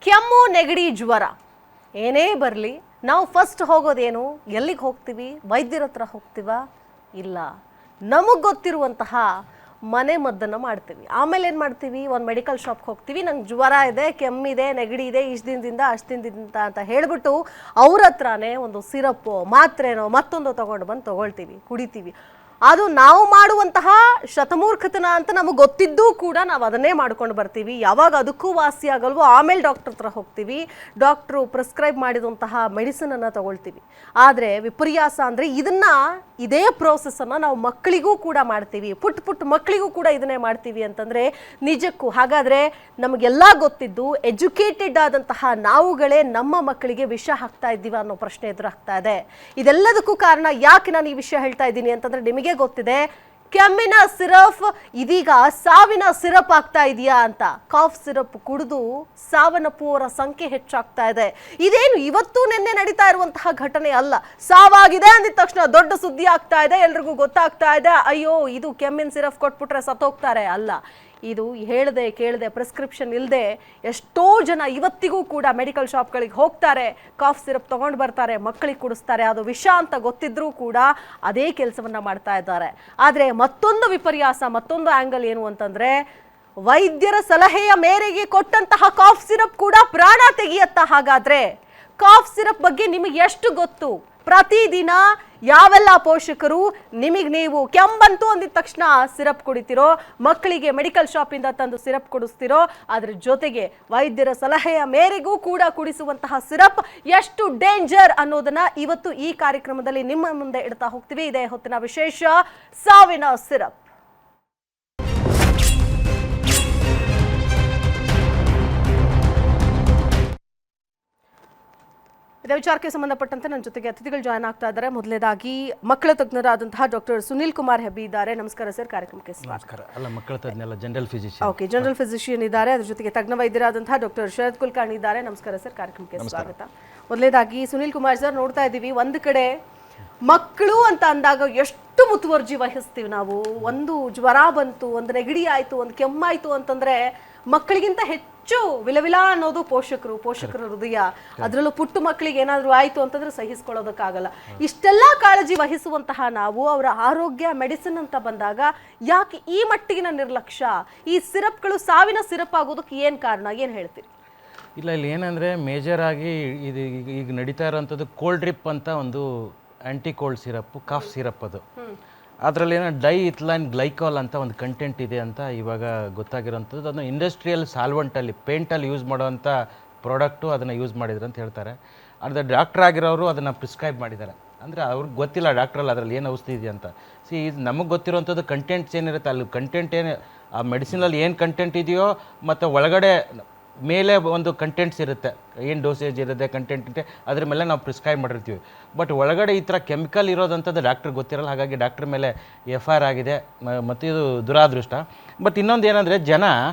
ಕೆಮ್ಮು ನೆಗಡಿ ಜ್ವರ ಏನೇ ಬರಲಿ ನಾವು ಫಸ್ಟ್ ಹೋಗೋದೇನು ಎಲ್ಲಿಗೆ ಹೋಗ್ತೀವಿ ವೈದ್ಯರ ಹತ್ರ ಹೋಗ್ತೀವಾ ಇಲ್ಲ ನಮಗೆ ಗೊತ್ತಿರುವಂತಹ ಮನೆ ಮದ್ದನ್ನು ಮಾಡ್ತೀವಿ ಆಮೇಲೆ ಏನು ಮಾಡ್ತೀವಿ ಒಂದು ಮೆಡಿಕಲ್ ಶಾಪ್ಗೆ ಹೋಗ್ತೀವಿ ನಂಗೆ ಜ್ವರ ಇದೆ ಕೆಮ್ಮಿದೆ ನೆಗಡಿ ಇದೆ ಇಷ್ಟು ದಿನದಿಂದ ಅಷ್ಟು ದಿನದಿಂದ ಅಂತ ಹೇಳಿಬಿಟ್ಟು ಅವ್ರ ಹತ್ರನೇ ಒಂದು ಸಿರಪ್ಪು ಮಾತ್ರೆನೋ ಮತ್ತೊಂದು ತೊಗೊಂಡು ಬಂದು ತೊಗೊಳ್ತೀವಿ ಕುಡಿತೀವಿ ಅದು ನಾವು ಮಾಡುವಂತಹ ಶತಮೂರ್ಖತನ ಅಂತ ನಮಗೆ ಗೊತ್ತಿದ್ದೂ ಕೂಡ ನಾವು ಅದನ್ನೇ ಮಾಡ್ಕೊಂಡು ಬರ್ತೀವಿ ಯಾವಾಗ ಅದಕ್ಕೂ ವಾಸಿ ಆಗಲ್ವೋ ಆಮೇಲೆ ಡಾಕ್ಟರ್ ಹತ್ರ ಹೋಗ್ತೀವಿ ಡಾಕ್ಟ್ರು ಪ್ರಿಸ್ಕ್ರೈಬ್ ಮಾಡಿದಂತಹ ಮೆಡಿಸಿನನ್ನು ತಗೊಳ್ತೀವಿ ಆದರೆ ವಿಪರ್ಯಾಸ ಅಂದರೆ ಇದೇ ಪ್ರೋಸೆಸ್ಸನ್ನು ನಾವು ಮಕ್ಕಳಿಗೂ ಕೂಡ ಮಾಡ್ತೀವಿ ಪುಟ್ಟ ಮಕ್ಕಳಿಗೂ ಕೂಡ ಇದನ್ನೇ ಮಾಡ್ತೀವಿ ಅಂತಂದರೆ ನಿಜಕ್ಕೂ ಹಾಗಾದರೆ ನಮಗೆಲ್ಲ ಗೊತ್ತಿದ್ದು ಎಜುಕೇಟೆಡ್ ಆದಂತಹ ನಾವುಗಳೇ ನಮ್ಮ ಮಕ್ಕಳಿಗೆ ವಿಷ ಹಾಕ್ತಾ ಇದ್ದೀವ ಅನ್ನೋ ಪ್ರಶ್ನೆ ಎದುರಾಗ್ತಾ ಇದೆ ಇದೆಲ್ಲದಕ್ಕೂ ಕಾರಣ ಯಾಕೆ ನಾನು ಈ ವಿಷಯ ಹೇಳ್ತಾ ಇದ್ದೀನಿ ಅಂತಂದರೆ ನಿಮಗೆ ಗೊತ್ತಿದೆ ಕೆಮ್ಮಿನ ಸಿರಪ್ ಇದೀಗ ಸಾವಿನ ಸಿರಪ್ ಆಗ್ತಾ ಇದೆಯಾ ಅಂತ ಕಾಫ್ ಸಿರಪ್ ಕುಡಿದು ಸಾವನ್ನಪ್ಪುವವರ ಸಂಖ್ಯೆ ಹೆಚ್ಚಾಗ್ತಾ ಇದೆ ಇದೇನು ಇವತ್ತು ನಿನ್ನೆ ನಡೀತಾ ಇರುವಂತಹ ಘಟನೆ ಅಲ್ಲ ಸಾವಾಗಿದೆ ಅಂದಿದ ತಕ್ಷಣ ದೊಡ್ಡ ಸುದ್ದಿ ಆಗ್ತಾ ಇದೆ ಎಲ್ರಿಗೂ ಗೊತ್ತಾಗ್ತಾ ಇದೆ ಅಯ್ಯೋ ಇದು ಕೆಮ್ಮಿನ ಸಿರಪ್ ಕೊಟ್ಬಿಟ್ರೆ ಸತ್ತೋಗ್ತಾರೆ ಅಲ್ಲ ಇದು ಹೇಳದೆ ಕೇಳದೆ ಪ್ರಿಸ್ಕ್ರಿಪ್ಷನ್ ಇಲ್ಲದೆ ಎಷ್ಟೋ ಜನ ಇವತ್ತಿಗೂ ಕೂಡ ಮೆಡಿಕಲ್ ಶಾಪ್ಗಳಿಗೆ ಹೋಗ್ತಾರೆ ಕಾಫ್ ಸಿರಪ್ ತೊಗೊಂಡು ಬರ್ತಾರೆ ಮಕ್ಕಳಿಗೆ ಕುಡಿಸ್ತಾರೆ ಅದು ವಿಷ ಅಂತ ಗೊತ್ತಿದ್ರೂ ಕೂಡ ಅದೇ ಕೆಲಸವನ್ನು ಮಾಡ್ತಾ ಇದ್ದಾರೆ ಆದರೆ ಮತ್ತೊಂದು ವಿಪರ್ಯಾಸ ಮತ್ತೊಂದು ಆ್ಯಂಗಲ್ ಏನು ಅಂತಂದರೆ ವೈದ್ಯರ ಸಲಹೆಯ ಮೇರೆಗೆ ಕೊಟ್ಟಂತಹ ಕಾಫ್ ಸಿರಪ್ ಕೂಡ ಪ್ರಾಣ ತೆಗೆಯತ್ತಾ ಹಾಗಾದರೆ ಕಾಫ್ ಸಿರಪ್ ಬಗ್ಗೆ ನಿಮಗೆ ಎಷ್ಟು ಗೊತ್ತು ಪ್ರತಿದಿನ ಯಾವೆಲ್ಲ ಪೋಷಕರು ನೀವು ಕೆಮ್ಮಂತು ಅಂದಿದ ತಕ್ಷಣ ಸಿರಪ್ ಕುಡಿತೀರೋ ಮಕ್ಕಳಿಗೆ ಮೆಡಿಕಲ್ ಶಾಪಿಂದ ತಂದು ಸಿರಪ್ ಕುಡಿಸ್ತಿರೋ ಅದರ ಜೊತೆಗೆ ವೈದ್ಯರ ಸಲಹೆಯ ಮೇರೆಗೂ ಕೂಡ ಕುಡಿಸುವಂತಹ ಸಿರಪ್ ಎಷ್ಟು ಡೇಂಜರ್ ಅನ್ನೋದನ್ನ ಇವತ್ತು ಈ ಕಾರ್ಯಕ್ರಮದಲ್ಲಿ ನಿಮ್ಮ ಮುಂದೆ ಇಡ್ತಾ ಹೋಗ್ತೀವಿ ಇದೇ ಹೊತ್ತಿನ ವಿಶೇಷ ಸಾವಿನ ಸಿರಪ್ ಇದೇ ವಿಚಾರಕ್ಕೆ ಸಂಬಂಧಪಟ್ಟಂತೆ ನನ್ನ ಜೊತೆಗೆ ಅತಿಥಿಗಳು ಜಾಯ್ನ್ ಆಗ್ತಾ ಇದ್ದಾರೆ ಮೊದಲನೇದಾಗಿ ಮಕ್ಕಳ ತಜ್ಞರಾದಂತಹ ಡಾಕ್ಟರ್ ಸುನಿಲ್ ಕುಮಾರ್ ಹೆಬ್ಬಿ ಇದ್ದಾರೆ ನಮಸ್ಕಾರ ಸರ್ ಕಾರ್ಯಕ್ರಮಕ್ಕೆ ನಮಸ್ಕಾರ ಅಲ್ಲ ಮಕ್ಕಳ ತಜ್ಞ general physician okay general physician ಇದ್ದಾರೆ ಅದ್ರ ಜೊತೆಗೆ ತಜ್ಞ ವೈದ್ಯರಾದಂತಹ ಡಾಕ್ಟರ್ ಶರತ್ ಕುಲಕರ್ಣಿ ಇದ್ದಾರೆ ನಮಸ್ಕಾರ ಸರ್ ಕಾರ್ಯಕ್ರಮಕ್ಕೆ ಸ್ವಾಗತ ಮೊದಲನೇದಾಗಿ ಸುನಿಲ್ ಕುಮಾರ್ ಸರ್ ನೋಡ್ತಾ ಇದ್ದೀವಿ ಒಂದು ಕಡೆ ಮಕ್ಕಳು ಅಂತ ಅಂದಾಗ ಎಷ್ಟು ಮುತುವರ್ಜಿ ವಹಿಸ್ತೀವಿ ನಾವು ಒಂದು ಜ್ವರ ಬಂತು ಒಂದು ನೆಗಡಿ ಆಯ್ತು ಒಂದು ಕೆಮ್ಮಾಯ್ತು ಅಂತಂದ್ರೆ ಮಕ್ಕಳಿಗಿಂತ ಹೆಚ್ಚು ವಿಲವಿಲ ಅನ್ನೋದು ಪೋಷಕರ ಹೃದಯ ಅದರಲ್ಲೂ ಪುಟ್ಟ ಮಕ್ಕಳಿಗೆ ಏನಾದರೂ ಆಯ್ತು ಅಂತಂದ್ರೆ ಸಹಿಸ್ಕೊಳ್ಳೋದಕ್ಕಾಗಲ್ಲ ಇಷ್ಟೆಲ್ಲ ಕಾಳಜಿ ವಹಿಸುವಂತಹ ನಾವು ಅವರ ಆರೋಗ್ಯ ಮೆಡಿಸಿನ್ ಅಂತ ಬಂದಾಗ ಯಾಕೆ ಈ ಮಟ್ಟಿಗಿನ ನಿರ್ಲಕ್ಷ್ಯ ಈ ಸಿರಪ್ಗಳು ಸಾವಿನ ಸಿರಪ್ ಆಗೋದಕ್ಕೆ ಏನು ಕಾರಣ ಏನು ಹೇಳ್ತೀರಿ ಇಲ್ಲ ಇಲ್ಲಿ ಏನಂದರೆ ಮೇಜರ್ ಆಗಿ ಇದು ಈಗ ನಡೀತಾ ಇರೋಂಥದ್ದು ಕೋಲ್ಡ್ ಡ್ರಿಪ್ ಅಂತ ಒಂದು ಆ್ಯಂಟಿ ಕೋಲ್ಡ್ ಸಿರಪ್ಪು ಕಾಫ್ ಸಿರಪ್ ಅದು ಅದರಲ್ಲಿ ಏನೋ ಡೈಇಥಿಲೈನ್ ಗ್ಲೈಕಾಲ್ ಅಂತ ಒಂದು ಕಂಟೆಂಟ್ ಇದೆ ಅಂತ ಇವಾಗ ಗೊತ್ತಾಗಿರೋಂಥದ್ದು ಅದನ್ನು ಇಂಡಸ್ಟ್ರಿಯಲ್ ಸಾಲ್ವೆಂಟಲ್ಲಿ ಪೇಂಟಲ್ಲಿ ಯೂಸ್ ಮಾಡೋವಂಥ ಪ್ರಾಡಕ್ಟು ಅದನ್ನು ಯೂಸ್ ಮಾಡಿದ್ರು ಅಂತ ಹೇಳ್ತಾರೆ ಅದ್ರ ಡಾಕ್ಟ್ರ್ ಆಗಿರೋರು ಅದನ್ನು ಪ್ರಿಸ್ಕ್ರೈಬ್ ಮಾಡಿದ್ದಾರೆ ಅಂದರೆ ಅವ್ರಿಗೆ ಗೊತ್ತಿಲ್ಲ ಡಾಕ್ಟ್ರಲ್ಲಿ ಅದರಲ್ಲಿ ಏನು ಔಷಧಿ ಇದೆ ಅಂತ ಇದು ನಮಗೆ ಗೊತ್ತಿರೋವಂಥದ್ದು ಕಂಟೆಂಟ್ಸ್ ಏನಿರುತ್ತೆ ಅಲ್ಲಿ ಕಂಟೆಂಟ್ ಏನು ಆ ಮೆಡಿಸಿನಲ್ಲಿ ಏನು ಕಂಟೆಂಟ್ ಇದೆಯೋ ಮತ್ತು ಒಳಗಡೆ ಮೇಲೆ ಒಂದು ಕಂಟೆಂಟ್ಸ್ ಇರುತ್ತೆ ಏನು ಡೋಸೇಜ್ ಇರುತ್ತೆ ಕಂಟೆಂಟ್ ಇರುತ್ತೆ ಅದ್ರ ಮೇಲೆ ನಾವು ಪ್ರಿಸ್ಕ್ರೈಬ್ ಮಾಡಿರ್ತೀವಿ ಬಟ್ ಒಳಗಡೆ ಈ ಥರ ಕೆಮಿಕಲ್ ಇರೋದಂಥದ್ದು ಡಾಕ್ಟ್ರಿಗೆ ಗೊತ್ತಿರಲ್ಲ ಹಾಗಾಗಿ ಡಾಕ್ಟ್ರ್ ಮೇಲೆ FIR ಆಗಿದೆ ಮತ್ತು ಇದು ದುರಾದೃಷ್ಟ ಬಟ್ ಇನ್ನೊಂದು ಏನಂದರೆ ಜನ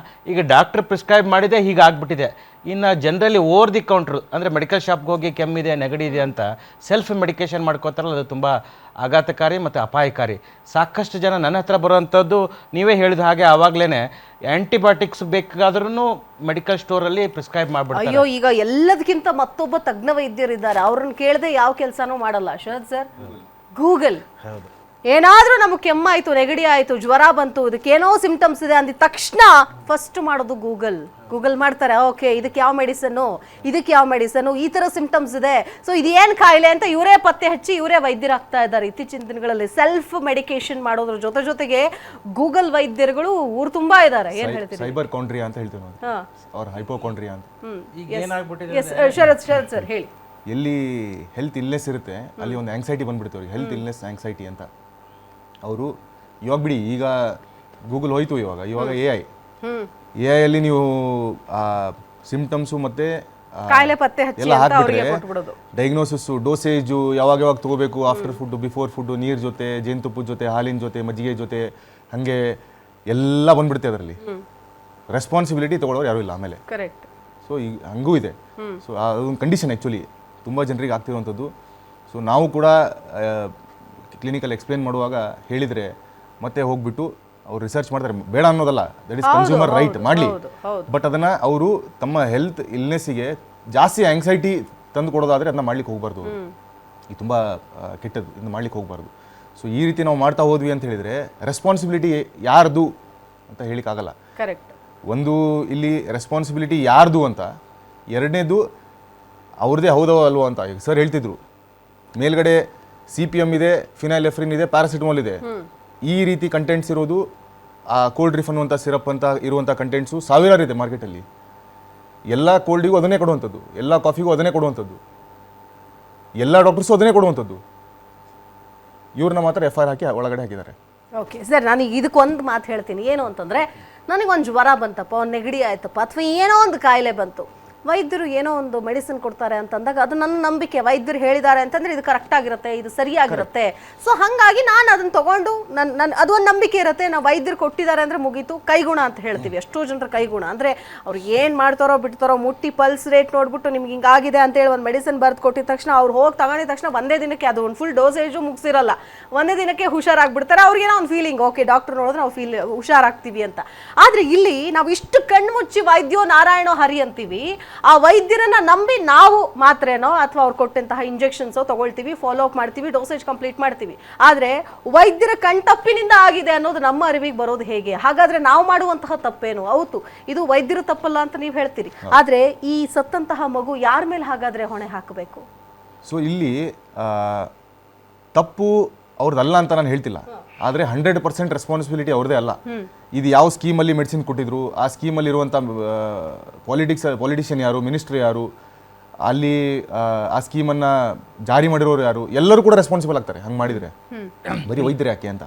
ಈಗ ಡಾಕ್ಟ್ರ್ ಪ್ರಿಸ್ಕ್ರೈಬ್ ಮಾಡಿದೆ ಹೀಗೆ ಆಗ್ಬಿಟ್ಟಿದೆ ಇನ್ನು ಜನರಲಿ ಓವರ್ ದಿ ಕೌಂಟ್ರು ಅಂದರೆ ಮೆಡಿಕಲ್ ಶಾಪ್ಗೆ ಹೋಗಿ ಕೆಮ್ಮಿದೆ ನೆಗಡಿ ಇದೆ ಅಂತ ಸೆಲ್ಫ್ ಮೆಡಿಕೇಷನ್ ಮಾಡ್ಕೋತಾರಲ್ಲ ಅದು ತುಂಬ ಆಘಾತಕಾರಿ ಮತ್ತು ಅಪಾಯಕಾರಿ ಸಾಕಷ್ಟು ಜನ ನನ್ನ ಹತ್ರ ಬರುವಂಥದ್ದು ನೀವೇ ಹೇಳಿದ ಹಾಗೆ ಆವಾಗಲೇ ಆ್ಯಂಟಿಬಯೋಟಿಕ್ಸ್ ಬೇಕಾದ್ರೂ ಮೆಡಿಕಲ್ ಸ್ಟೋರಲ್ಲಿ ಪ್ರಿಸ್ಕ್ರೈಬ್ ಮಾಡಿಬಿಡ್ತಾರೆ ಅಯ್ಯೋ ಈಗ ಎಲ್ಲದಕ್ಕಿಂತ ಮತ್ತೊಬ್ಬ ತಜ್ಞ ವೈದ್ಯರಿದ್ದಾರೆ ಅವ್ರನ್ನ ಕೇಳದೆ ಯಾವ ಕೆಲಸನೂ ಮಾಡಲ್ಲ ಶರತ್ ಸರ್ ಗೂಗಲ್ ಏನಾದ್ರೂ ನಮಗೆ ಕೆಮ್ಮಾಯ್ತು ನೆಗಡಿ ಆಯ್ತು ಜ್ವರ ಬಂತು ಇದಕ್ಕೇನೋ ಸಿಂಪ್ಟಮ್ಸ್ ಇದೆ ಅಂದಿದ ತಕ್ಷಣ ಫಸ್ಟ್ ಮಾಡೋದು ಗೂಗಲ್ ಮಾಡ್ತಾರೆ ಓಕೆ ಇದಕ್ಕೆ ಯಾವ ಮೆಡಿಸನ್ನು ಈ ತರ ಸಿಂಪ್ಟಮ್ಸ್ ಇದೆ ಸೊ ಇದೇನ್ ಕಾಯಿಲೆ ಅಂತ ಇವರೇ ಪತ್ತೆ ಹಚ್ಚಿ ಇವರೇ ವೈದ್ಯರಾಗ್ತಾ ಇದ್ದಾರೆ ಇತ್ತೀಚಿನ ದಿನಗಳಲ್ಲಿ ಸೆಲ್ಫ್ ಮೆಡಿಕೇಶನ್ ಮಾಡೋದ್ರ ಜೊತೆಗೆ ಗೂಗಲ್ ವೈದ್ಯರುಗಳು ಊರು ತುಂಬಾ ಇದ್ದಾರೆ ಏನ್ ಹೇಳ್ತೀವಿ ಸೈಬರ್ ಕಾಂಡ್ರಿಯಾ ಅಂತ ಹೇಳ್ತೀವಿ ನಾವು ಅವ್ರ ಹೈಪೋಕಾಂಡ್ರಿಯಾ ಅಂತ ಈಗ ಏನಾಗ್ಬಿಟ್ಟಿದೆ ಶರತ್ ಸರ್ ಹೇಳಿ ಎಲ್ಲಿ ಹೆಲ್ತ್ ಇಲ್ನೆಸ್ ಇರುತ್ತೆ ಅಲ್ಲಿ ಒಂದು ಆಂಗ್ಸೈಟಿ ಬಂದ್ಬಿಡ್ತು ಅವ್ರಿಗೆ ಹೆಲ್ತ್ ಇಲ್ನೆಸ್ ಆಂಗ್ಸೈಟಿ ಅಂತ ಅವರು ಇವಾಗ ಬಿಡಿ ಈಗ ಗೂಗಲ್ ಹೋಯ್ತು ಇವಾಗ AI ಅಲ್ಲಿ ನೀವು ಸಿಂಪ್ಟಮ್ಸು ಮತ್ತೆ ಕಾಯಿಲೆ ಪತ್ತೆ ಹಚ್ಚಿ ಎಲ್ಲ ಅಂತ ಅವರಿಗೆ ಹಾಕ್ಬಿಟ್ರೆ ಕೊಟ್ಬಿಡೋದು ಡಯಾಗ್ನೋಸಿಸ್ ಡೋಸೇಜು ಯಾವಾಗ ತಗೋಬೇಕು ಆಫ್ಟರ್ ಫುಡ್ ಬಿಫೋರ್ ಫುಡ್ ನೀರ್ ಜೊತೆ ಜೇನುತುಪ್ಪದ ಜೊತೆ ಹಾಲಿನ ಜೊತೆ ಮಜ್ಜಿಗೆ ಜೊತೆ ಹಾಗೆ ಎಲ್ಲ ಬಂದ್ಬಿಡುತ್ತೆ ಅದರಲ್ಲಿ ರೆಸ್ಪಾನ್ಸಿಬಿಲಿಟಿ ತಗೊಳ್ಳೋರು ಯಾರು ಇಲ್ಲ ಆಮೇಲೆ ಕರೆಕ್ಟ್ ಸೊ ಈಗ ಹಂಗೂ ಇದೆ ಸೊ ಅದೊಂದು ಕಂಡೀಷನ್ ಆ್ಯಕ್ಚುಲಿ ತುಂಬ ಜನರಿಗೆ ಆಗ್ತಿರುವಂಥದ್ದು ಸೊ ನಾವು ಕೂಡ ಕ್ಲಿನಿಕಲ್ಲಿ ಎಕ್ಸ್ಪ್ಲೇನ್ ಮಾಡುವಾಗ ಹೇಳಿದರೆ ಮತ್ತೆ ಹೋಗ್ಬಿಟ್ಟು ಅವ್ರು ರಿಸರ್ಚ್ ಮಾಡ್ತಾರೆ, ಬೇಡ ಅನ್ನೋದಲ್ಲ, ದಟ್ ಇಸ್ ಕನ್ಸ್ಯೂಮರ್ ರೈಟ್, ಮಾಡಲಿ. ಬಟ್ ಅದನ್ನು ಅವರು ತಮ್ಮ ಹೆಲ್ತ್ ಇಲ್ನೆಸ್ಸಿಗೆ ಜಾಸ್ತಿ ಆಂಗ್ಸೈಟಿ ತಂದು ಕೊಡೋದಾದರೆ ಅದನ್ನ ಮಾಡ್ಲಿಕ್ಕೆ ಹೋಗಬಾರ್ದು. ಇದು ತುಂಬ ಕೆಟ್ಟದ್ದು, ಇದನ್ನ ಮಾಡ್ಲಿಕ್ಕೆ ಹೋಗಬಾರ್ದು. ಸೊ ಈ ರೀತಿ ನಾವು ಮಾಡ್ತಾ ಹೋದ್ವಿ ಅಂತ ಹೇಳಿದರೆ ರೆಸ್ಪಾನ್ಸಿಬಿಲಿಟಿ ಯಾರ್ದು ಅಂತ ಹೇಳಿಕ್ಕಾಗಲ್ಲ. ಕರೆಕ್ಟ್. ಒಂದು ಇಲ್ಲಿ ರೆಸ್ಪಾನ್ಸಿಬಿಲಿಟಿ ಯಾರ್ದು ಅಂತ, ಎರಡನೇದು ಅವ್ರದ್ದೇ ಹೌದೋ ಅಲ್ವೋ ಅಂತ. ಈಗ ಸರ್ ಹೇಳ್ತಿದ್ರು ಮೇಲ್ಗಡೆ CPM ಇದೆ, ಫಿನೈಲೆಫ್ರಿನ್ ಇದೆ, ಪ್ಯಾರಾಸಿಟಮಾಲ್ ಇದೆ. ಈ ರೀತಿ ಕಂಟೆಂಟ್ಸ್ ಇರೋದು ಆ ಕೋಲ್ಡ್ ರಿಫ್ ಅನ್ನುವಂಥ ಸಿರಪ್ ಅಂತ ಇರುವಂಥ ಕಂಟೆಂಟ್ಸು ಸಾವಿರಾರು ಇದೆ ಮಾರ್ಕೆಟಲ್ಲಿ. ಎಲ್ಲ ಕೋಲ್ಡಿಗೂ ಅದನ್ನೇ ಕೊಡುವಂಥದ್ದು, ಎಲ್ಲ ಕಾಫಿಗೂ ಅದನ್ನೇ ಕೊಡುವಂಥದ್ದು, ಎಲ್ಲ ಡಾಕ್ಟರ್ಸು ಅದನ್ನೇ ಕೊಡುವಂಥದ್ದು. ಇವ್ರನ್ನ ಮಾತ್ರ FIR ಹಾಕಿ ಒಳಗಡೆ ಹಾಕಿದ್ದಾರೆ. ಓಕೆ ಸರ್, ನಾನು ಇದಕ್ಕೊಂದು ಮಾತು ಹೇಳ್ತೀನಿ. ಏನು ಅಂತಂದರೆ, ನನಗೊಂದು ಜ್ವರ ಬಂತಪ್ಪ, ಒಂದು ನೆಗಡಿ ಆಯ್ತಪ್ಪ, ಅಥವಾ ಏನೋ ಒಂದು ಕಾಯಿಲೆ ಬಂತು, ವೈದ್ಯರು ಏನೋ ಒಂದು ಮೆಡಿಸಿನ್ ಕೊಡ್ತಾರೆ ಅಂತಂದಾಗ ಅದು ನನ್ನ ನಂಬಿಕೆ. ವೈದ್ಯರು ಹೇಳಿದ್ದಾರೆ ಅಂತಂದ್ರೆ ಇದು ಕರೆಕ್ಟ್ ಆಗಿರುತ್ತೆ, ಇದು ಸರಿಯಾಗಿರುತ್ತೆ. ಸೊ ಹಾಗಾಗಿ ನಾನು ಅದನ್ನ ತಗೊಂಡು ನನ್ನ ಅದೊಂದು ನಂಬಿಕೆ ಇರುತ್ತೆ. ನಾವು ವೈದ್ಯರು ಕೊಟ್ಟಿದ್ದಾರೆ ಅಂದ್ರೆ ಮುಗೀತು, ಕೈಗುಣ ಅಂತ ಹೇಳ್ತೀವಿ. ಎಷ್ಟೋ ಜನರ ಕೈಗುಣ ಅಂದ್ರೆ ಅವ್ರು ಏನು ಮಾಡ್ತಾರೋ ಬಿಡ್ತಾರೋ, ಮುಟ್ಟಿ ಪಲ್ಸ್ ರೇಟ್ ನೋಡ್ಬಿಟ್ಟು ನಿಮ್ಗೆ ಹಿಂಗಾಗಿದೆ ಅಂತೇಳಿ ಒಂದು ಮೆಡಿಸಿನ್ ಬರೆದು ಕೊಟ್ಟಿದ ತಕ್ಷಣ ಅವ್ರು ಹೋಗಿ ತಗೊಂಡಿದ ತಕ್ಷಣ ಒಂದೇ ದಿನಕ್ಕೆ ಅದು ಒಂದು ಫುಲ್ ಡೋಸೇಜು ಮುಗಿಸಿರಲ್ಲ, ಒಂದೇ ದಿನಕ್ಕೆ ಹುಷಾರಾಗ್ಬಿಡ್ತಾರೆ. ಅವ್ರಿಗೇನೋ ಒಂದು ಫೀಲಿಂಗ್, ಓಕೆ ಡಾಕ್ಟರ್ ನೋಡಿದ್ರೆ ನಾವು ಹುಷಾರಾಗ್ತೀವಿ ಅಂತ. ಆದರೆ ಇಲ್ಲಿ ನಾವು ಇಷ್ಟು ಕಣ್ಮುಚ್ಚಿ ವೈದ್ಯೋ ನಾರಾಯಣೋ ಹರಿ ಅಂತೀವಿ. ಆ ವೈದ್ಯರನ್ನ ನಂಬಿ ನಾವು ಮಾತ್ರೇನೋ ಅಥವಾ ಅವ್ರು ಕೊಟ್ಟಂತಹ ಇಂಜೆಕ್ಷನ್ಸೋ ತಗೊಳ್ತೀವಿ, ಫಾಲೋ ಅಪ್ ಮಾಡ್ತೀವಿ, ಡೋಸೇಜ್ ಕಂಪ್ಲೀಟ್ ಮಾಡ್ತೀವಿ. ಆದರೆ ವೈದ್ಯರ ಕಣ್ತಪ್ಪಿನಿಂದ ಆಗಿದೆ ಅನ್ನೋದು ನಮ್ಮ ಅರಿವಿಗೆ ಬರೋದು ಹೇಗೆ? ಹಾಗಾದ್ರೆ ನಾವು ಮಾಡುವಂತಹ ತಪ್ಪೇನು? ಹೌದು, ಇದು ವೈದ್ಯರು ತಪ್ಪಲ್ಲ ಅಂತ ನೀವು ಹೇಳ್ತೀರಿ, ಆದರೆ ಈ ಸತ್ತಂತಹ ಮಗು ಯಾರ ಮೇಲೆ ಹಾಗಾದ್ರೆ ಹೊಣೆ ಹಾಕಬೇಕು? ಸೊ ಇಲ್ಲಿ ತಪ್ಪು ಅವ್ರದ್ದಲ್ಲ ಅಂತ ನಾನು ಹೇಳ್ತಿಲ್ಲ, ಆದರೆ 100% ರೆಸ್ಪಾನ್ಸಿಬಿಲಿಟಿ ಅವ್ರದ್ದೇ ಅಲ್ಲ. ಇದು ಯಾವ ಸ್ಕೀಮಲ್ಲಿ ಮೆಡಿಸಿನ್ ಕೊಟ್ಟಿದ್ರು, ಆ ಸ್ಕೀಮಲ್ಲಿ ಇರುವಂಥ ಪಾಲಿಟಿಷಿಯನ್ ಯಾರು, ಮಿನಿಸ್ಟ್ರ್ ಯಾರು, ಅಲ್ಲಿ ಆ ಸ್ಕೀಮನ್ನು ಜಾರಿ ಮಾಡಿರೋರು ಯಾರು, ಎಲ್ಲರೂ ಕೂಡ ರೆಸ್ಪಾನ್ಸಿಬಲ್ ಆಗ್ತಾರೆ ಹಂಗೆ ಮಾಡಿದರೆ. ಬರೀ ವೈದ್ಯರು ಯಾಕೆ ಅಂತ.